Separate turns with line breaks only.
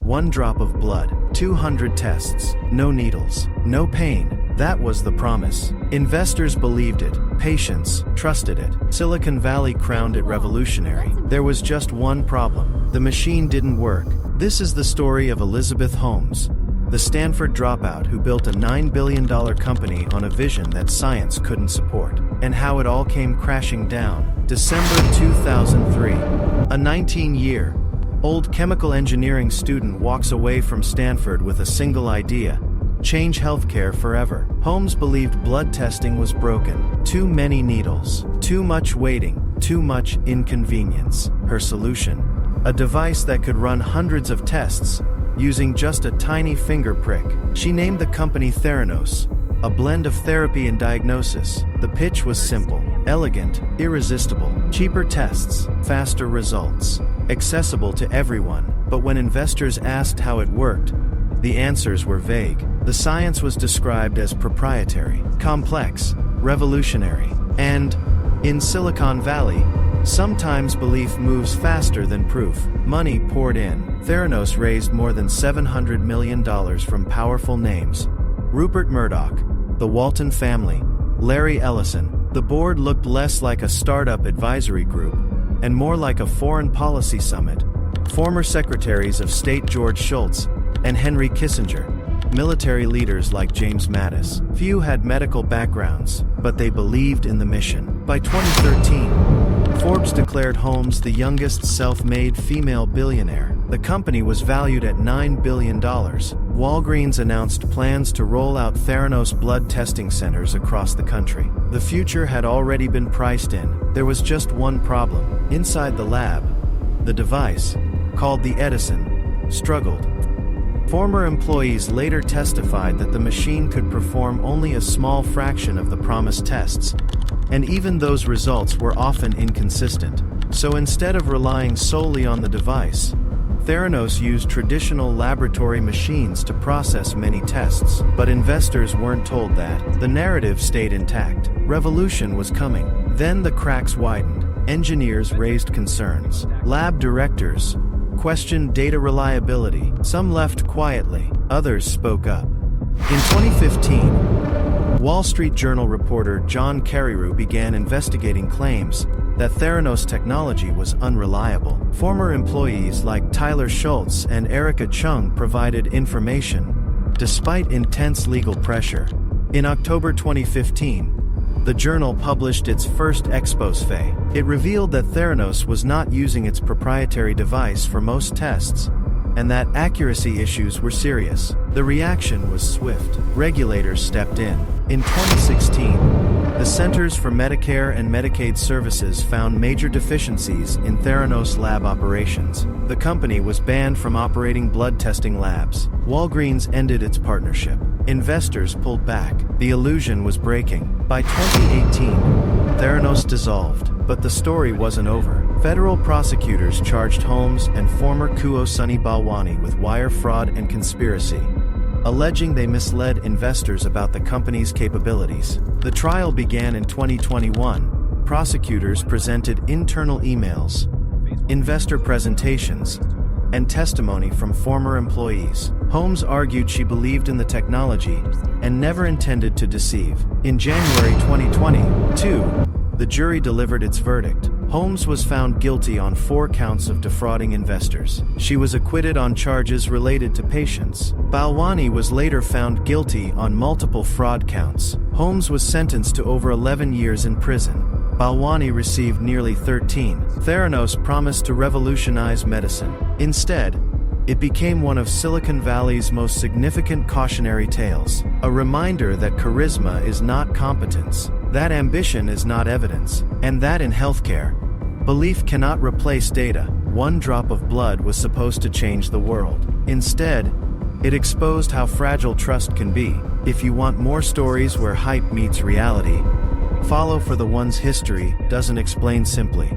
1 drop of blood, 200 tests, no needles, no pain. That was the promise. Investors believed it, patients trusted it. Silicon Valley crowned it revolutionary. There was just one problem. The machine didn't work. This is the story of Elizabeth Holmes, the Stanford dropout who built a $9 billion company on a vision that science couldn't support, and how it all came crashing down. December 2003. A 19-year-old chemical engineering student walks away from Stanford with a single idea: change healthcare forever. Holmes believed blood testing was broken. Too many needles, too much waiting, too much inconvenience. Her solution: a device that could run hundreds of tests using just a tiny finger prick. She named the company Theranos, a blend of therapy and diagnosis. The pitch was simple, elegant, irresistible. Cheaper tests, faster results, accessible to everyone. But when investors asked how it worked, the answers were vague. The science was described as proprietary, complex, revolutionary, and, in Silicon Valley, sometimes belief moves faster than proof. Money poured in. Theranos raised more than $700 million from powerful names: Rupert Murdoch, the Walton family, Larry Ellison. The board looked less like a startup advisory group and more like a foreign policy summit. Former secretaries of state George Shultz and Henry Kissinger, military leaders like James Mattis. Few had medical backgrounds, but they believed in the mission. By 2013, Forbes declared Holmes the youngest self-made female billionaire. The company was valued at $9 billion. Walgreens announced plans to roll out Theranos blood testing centers across the country. The future had already been priced in. There was just one problem. Inside the lab, the device, called the Edison, struggled. Former employees later testified that the machine could perform only a small fraction of the promised tests, and even those results were often inconsistent. So instead of relying solely on the device, Theranos used traditional laboratory machines to process many tests. But investors weren't told that. The narrative stayed intact. Revolution was coming. Then the cracks widened. Engineers raised concerns. Lab directors questioned data reliability. Some left quietly, others spoke up. In 2015, Wall Street Journal reporter John Carreyrou began investigating claims that Theranos technology was unreliable. Former employees like Tyler Schultz and Erica Chung provided information, despite intense legal pressure. In October 2015, the journal published its first exposé. It revealed that Theranos was not using its proprietary device for most tests, and that accuracy issues were serious. The reaction was swift. Regulators stepped in. In 2016, the Centers for Medicare and Medicaid Services found major deficiencies in Theranos lab operations. The company was banned from operating blood testing labs. Walgreens ended its partnership. Investors pulled back. The illusion was breaking. By 2018, Theranos dissolved. But the story wasn't over. Federal prosecutors charged Holmes and former CEO Sunny Balwani with wire fraud and conspiracy, alleging they misled investors about the company's capabilities. The trial began in 2021. Prosecutors presented internal emails, investor presentations, and testimony from former employees. Holmes argued she believed in the technology and never intended to deceive. In January 2022, the jury delivered its verdict. Holmes was found guilty on 4 counts of defrauding investors. She was acquitted on charges related to patients. Balwani was later found guilty on multiple fraud counts. Holmes was sentenced to over 11 years in prison. Balwani received nearly 13. Theranos promised to revolutionize medicine. Instead, it became one of Silicon Valley's most significant cautionary tales. A reminder that charisma is not competence, that ambition is not evidence, and that in healthcare, belief cannot replace data. 1 drop of blood was supposed to change the world. Instead, it exposed how fragile trust can be. If you want more stories where hype meets reality, follow For the Ones history doesn't explain simply.